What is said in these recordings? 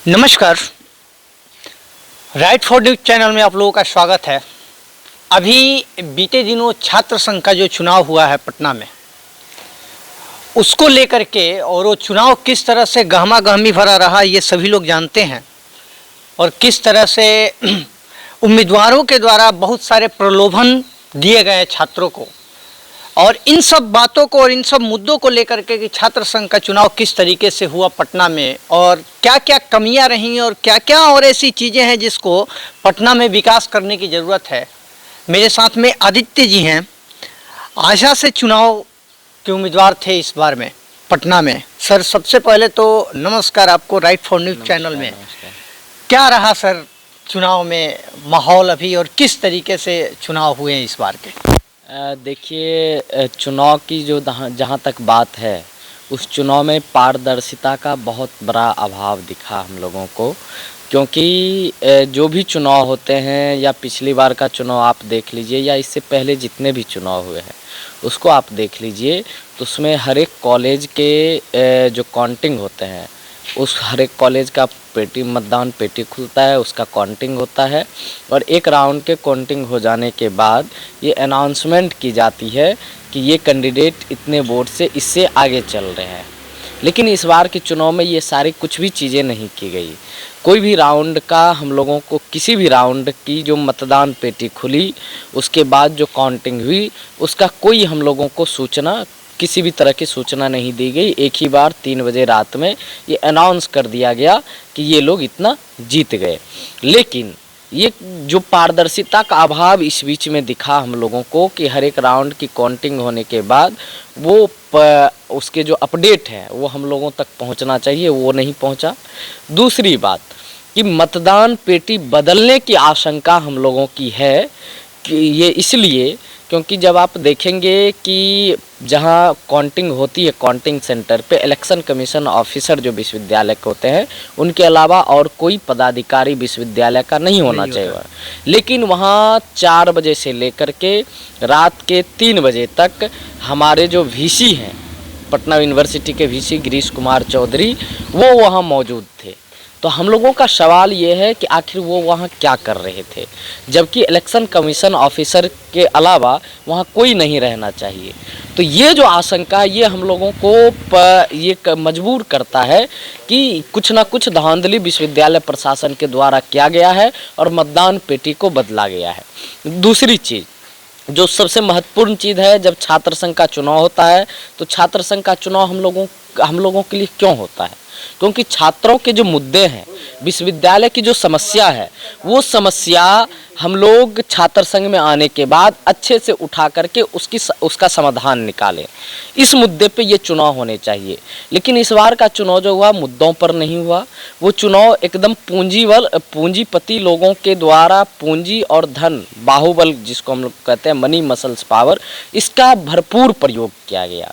नमस्कार, right for news channel में आप लोगों का स्वागत है। अभी बीते दिनों छात्र संघ का जो चुनाव हुआ है पटना में, उसको लेकर के और वो चुनाव किस तरह से गहमा गहमी भरा रहा ये सभी लोग जानते हैं, और किस तरह से उम्मीदवारों के द्वारा बहुत सारे प्रलोभन दिए गए छात्रों को, और इन सब बातों को और इन सब मुद्दों को लेकर के कि छात्र संघ का चुनाव किस तरीके से हुआ पटना में, और क्या क्या कमियां रहीं और क्या क्या और ऐसी चीज़ें हैं जिसको पटना में विकास करने की ज़रूरत है। मेरे साथ में आदित्य जी हैं, आशा से चुनाव के उम्मीदवार थे इस बार में पटना में। सर, सबसे पहले तो नमस्कार आपको राइट फॉर न्यूज चैनल में। क्या रहा सर चुनाव में माहौल अभी, और किस तरीके से चुनाव हुए हैं इस बार के? देखिए, चुनाव की जो जहाँ तक बात है, उस चुनाव में पारदर्शिता का बहुत बड़ा अभाव दिखा हम लोगों को। क्योंकि जो भी चुनाव होते हैं, या पिछली बार का चुनाव आप देख लीजिए, या इससे पहले जितने भी चुनाव हुए हैं उसको आप देख लीजिए, तो उसमें हर एक कॉलेज के जो काउंटिंग होते हैं, उस हर एक कॉलेज का मतदान पेटी खुलता है, उसका काउंटिंग होता है, और एक राउंड के काउंटिंग हो जाने के बाद ये अनाउंसमेंट की जाती है कि ये कैंडिडेट इतने वोट से इससे आगे चल रहे हैं। लेकिन इस बार के चुनाव में ये सारी कुछ भी चीज़ें नहीं की गई। कोई भी राउंड का हम लोगों को, किसी भी राउंड की जो मतदान पेटी खुली, उसके बाद जो काउंटिंग हुई, उसका कोई हम लोगों को सूचना, किसी भी तरह की सूचना नहीं दी गई। एक ही बार 3 बजे रात में ये अनाउंस कर दिया गया कि ये लोग इतना जीत गए। लेकिन ये जो पारदर्शिता का अभाव इस बीच में दिखा हम लोगों को, कि हर एक राउंड की काउंटिंग होने के बाद वो उसके जो अपडेट है वो हम लोगों तक पहुंचना चाहिए, वो नहीं पहुंचा। दूसरी बात कि मतदान पेटी बदलने की आशंका हम लोगों की है कि ये इसलिए क्योंकि जब आप देखेंगे कि जहाँ काउंटिंग होती है, काउंटिंग सेंटर पे इलेक्शन कमीशन ऑफिसर जो विश्वविद्यालय के होते हैं, उनके अलावा और कोई पदाधिकारी विश्वविद्यालय का नहीं होना चाहिए। लेकिन वहाँ 4 बजे से लेकर के रात के 3 बजे तक हमारे जो वीसी हैं, पटना यूनिवर्सिटी के वीसी गिरीश कुमार चौधरी, वो वहाँ मौजूद थे। तो हम लोगों का सवाल ये है कि आखिर वो वहाँ क्या कर रहे थे, जबकि इलेक्शन कमीशन ऑफिसर के अलावा वहाँ कोई नहीं रहना चाहिए। तो ये जो आशंका, ये हम लोगों को ये मजबूर करता है कि कुछ ना कुछ धांधली विश्वविद्यालय प्रशासन के द्वारा किया गया है और मतदान पेटी को बदला गया है। दूसरी चीज़, जो सबसे महत्वपूर्ण चीज़ है, जब छात्र संघ का चुनाव होता है तो छात्र संघ का चुनाव हम लोगों के लिए क्यों होता है? क्योंकि छात्रों के जो मुद्दे हैं, विश्वविद्यालय की जो समस्या है, वो समस्या हम लोग छात्र संघ में आने के बाद अच्छे से उठा करके उसका समाधान निकालें। इस मुद्दे पे ये चुनाव होने चाहिए। लेकिन इस बार का चुनाव जो हुआ, मुद्दों पर नहीं हुआ। वो चुनाव एकदम पूंजीपति लोगों के द्वारा पूंजी और धन, बाहुबल जिसको हम लोग कहते हैं, मनी मसल्स पावर, इसका भरपूर प्रयोग किया गया।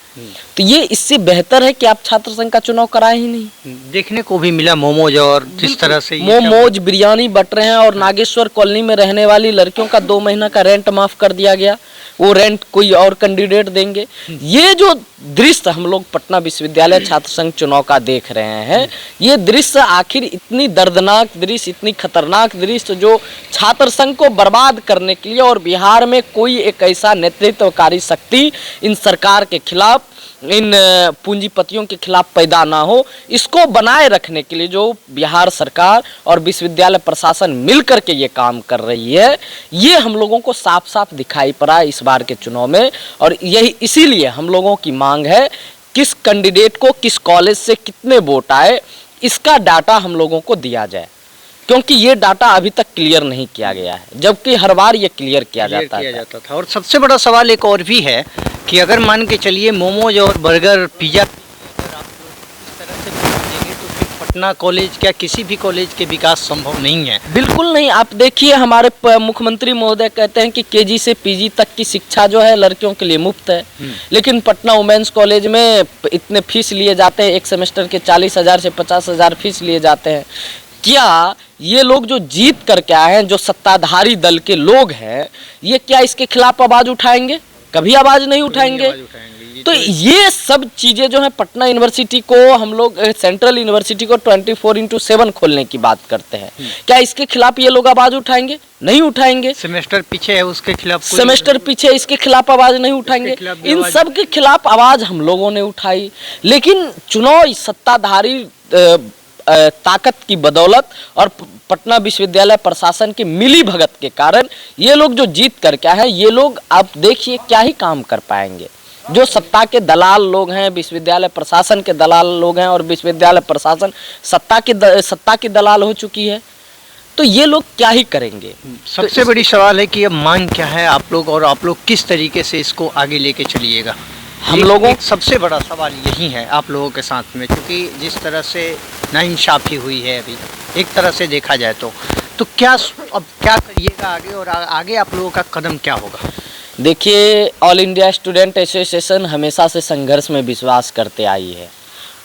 तो ये इससे बेहतर है कि आप छात्र संघ का चुनाव कराए ही नहीं। देखने को भी मिला मोमोज, और जिस तरह से मोमोज बिरयानी बट रहे हैं, और नागेश्वर कॉलोनी में रहने वाली लड़कियों का 2 महीना का रेंट माफ कर दिया गया। वो रेंट कोई और कैंडिडेट देंगे। ये जो दृश्य हम लोग पटना विश्वविद्यालय छात्र संघ चुनाव का देख रहे हैं, ये दृश्य आखिर इतनी दर्दनाक दृश्य, इतनी खतरनाक दृश्य, जो छात्र संघ को बर्बाद करने के लिए, और बिहार में कोई एक ऐसा नेतृत्वकारी शक्ति इन सरकार के खिलाफ, इन पूंजीपतियों के खिलाफ पैदा ना हो, इसको बनाए रखने के लिए जो बिहार सरकार और विश्वविद्यालय प्रशासन मिलकर के ये काम कर रही है, ये हम लोगों को साफ साफ दिखाई पड़ा इस बार के चुनाव में। और यही इसीलिए हम लोगों की मांग है, किस कैंडिडेट को किस कॉलेज से कितने वोट आए, इसका डाटा हम लोगों को दिया जाए। क्योंकि ये डाटा अभी तक क्लियर नहीं किया गया है, जबकि हर बार ये क्लियर किया जाता था। और सबसे बड़ा सवाल एक और भी है कि अगर मान के चलिए मोमोज और बर्गर, पिज़्ज़ा अगर आप इस तरह से देंगे तो फिर पटना कॉलेज, क्या किसी भी कॉलेज के विकास संभव नहीं है? बिल्कुल नहीं। आप देखिए, हमारे मुख्यमंत्री महोदय कहते हैं कि केजी से पीजी तक की शिक्षा जो है लड़कियों के लिए मुफ्त है। लेकिन पटना वुमेन्स कॉलेज में इतने फीस लिए जाते हैं, एक सेमेस्टर के 40,000 से 50,000 फीस लिए जाते हैं। क्या ये लोग जो जीत करके आए हैं, जो सत्ताधारी दल के लोग हैं, ये क्या इसके खिलाफ आवाज उठाएंगे? कभी आवाज नहीं उठाएंगे। जी। तो ये सब चीज़ें जो है पटना यूनिवर्सिटी को हम लोग सेंट्रल यूनिवर्सिटी को 24/7 खोलने की बात करते हैं। क्या इसके खिलाफ ये लोग आवाज़ उठाएंगे? नहीं उठाएंगे। सेमेस्टर पीछे है उसके खिलाफ सेमेस्टर पीछे इसके खिलाफ आवाज़ नहीं उठाएंगे। इन सब के खिलाफ आवाज़ हम लोगों ने उठाई, लेकिन चुनाव सत्ताधारी ताकत की बदौलत और पटना विश्वविद्यालय प्रशासन की मिली भगत के कारण ये लोग जो जीत कर क्या है, ये लोग आप देखिए क्या ही काम कर पाएंगे। जो सत्ता के दलाल लोग हैं, विश्वविद्यालय प्रशासन के दलाल लोग हैं, और विश्वविद्यालय प्रशासन सत्ता की दलाल हो चुकी है, तो ये लोग क्या ही करेंगे। सबसे बड़ी सवाल है कि अब मांग क्या है आप लोग, और आप लोग किस तरीके से इसको आगे लेके चलिएगा? हम लोगों सबसे बड़ा सवाल यही है आप लोगों के साथ में, क्योंकि जिस तरह से नाइंसाफ़ी हुई है अभी एक तरह से देखा जाए तो क्या अब क्या करिएगा आगे, और आगे आप लोगों का कदम क्या होगा? देखिए, ऑल इंडिया स्टूडेंट एसोसिएशन हमेशा से संघर्ष में विश्वास करते आई है।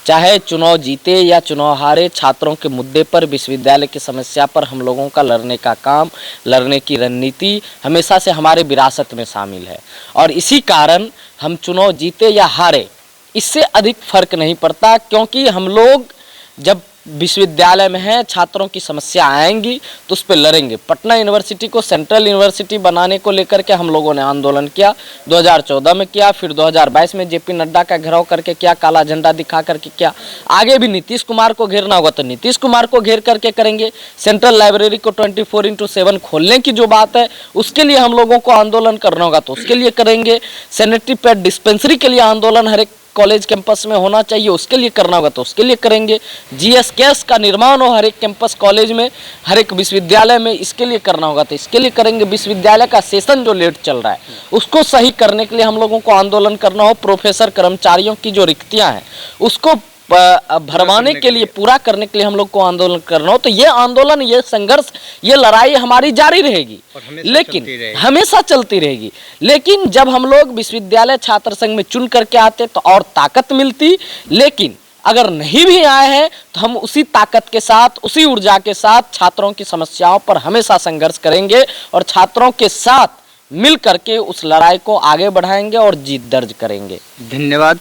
चाहे चुनाव जीते या चुनाव हारे, छात्रों के मुद्दे पर, विश्वविद्यालय की समस्या पर हम लोगों का लड़ने का काम, लड़ने की रणनीति हमेशा से हमारे विरासत में शामिल है। और इसी कारण हम चुनाव जीते या हारे, इससे अधिक फर्क नहीं पड़ता, क्योंकि हम लोग जब विश्वविद्यालय में हैं, छात्रों की समस्या आएंगी तो उस पर लड़ेंगे। पटना यूनिवर्सिटी को सेंट्रल यूनिवर्सिटी बनाने को लेकर के हम लोगों ने आंदोलन किया, 2014 में किया, फिर 2022 में जेपी नड्डा का घेराव करके किया, काला झंडा दिखा करके किया। आगे भी नीतीश कुमार को घेरना होगा तो नीतीश कुमार को घेर करके करेंगे। सेंट्रल लाइब्रेरी को 24/7 खोलने की जो बात है, उसके लिए हम लोगों को आंदोलन करना होगा तो उसके लिए करेंगे। सैनिटरी पैड डिस्पेंसरी के लिए आंदोलन हर एक कॉलेज कैंपस में होना चाहिए, उसके लिए करना होगा तो उसके लिए करेंगे। जीएस गैस का निर्माण हो हर एक कैंपस कॉलेज में, हर एक विश्वविद्यालय में, इसके लिए करना होगा तो इसके लिए करेंगे। विश्वविद्यालय का सेशन जो लेट चल रहा है उसको सही करने के लिए हम लोगों को आंदोलन करना हो। प्रोफेसर कर्मचारियों की जो रिक्तियां हैं उसको भरवाने के लिए, पूरा करने के लिए हम लोग को आंदोलन करना हो, तो ये आंदोलन, ये संघर्ष, ये लड़ाई हमारी जारी रहेगी, लेकिन हमेशा चलती रहेगी। लेकिन जब हम लोग विश्वविद्यालय छात्र संघ में चुन करके आते तो और ताकत मिलती, लेकिन अगर नहीं भी आए हैं तो हम उसी ताकत के साथ, उसी ऊर्जा के साथ छात्रों की समस्याओं पर हमेशा संघर्ष करेंगे और छात्रों के साथ मिल करके उस लड़ाई को आगे बढ़ाएंगे और जीत दर्ज करेंगे। धन्यवाद।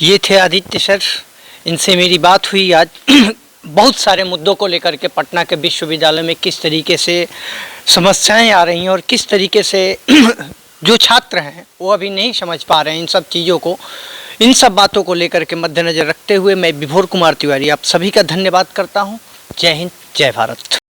ये थे आदित्य सर, इनसे मेरी बात हुई आज बहुत सारे मुद्दों को लेकर के, पटना के विश्वविद्यालय में किस तरीके से समस्याएं आ रही हैं और किस तरीके से जो छात्र हैं वो अभी नहीं समझ पा रहे हैं इन सब चीज़ों को। इन सब बातों को लेकर के मद्देनज़र रखते हुए मैं विभोर कुमार तिवारी आप सभी का धन्यवाद करता हूं। जय हिंद, जय भारत।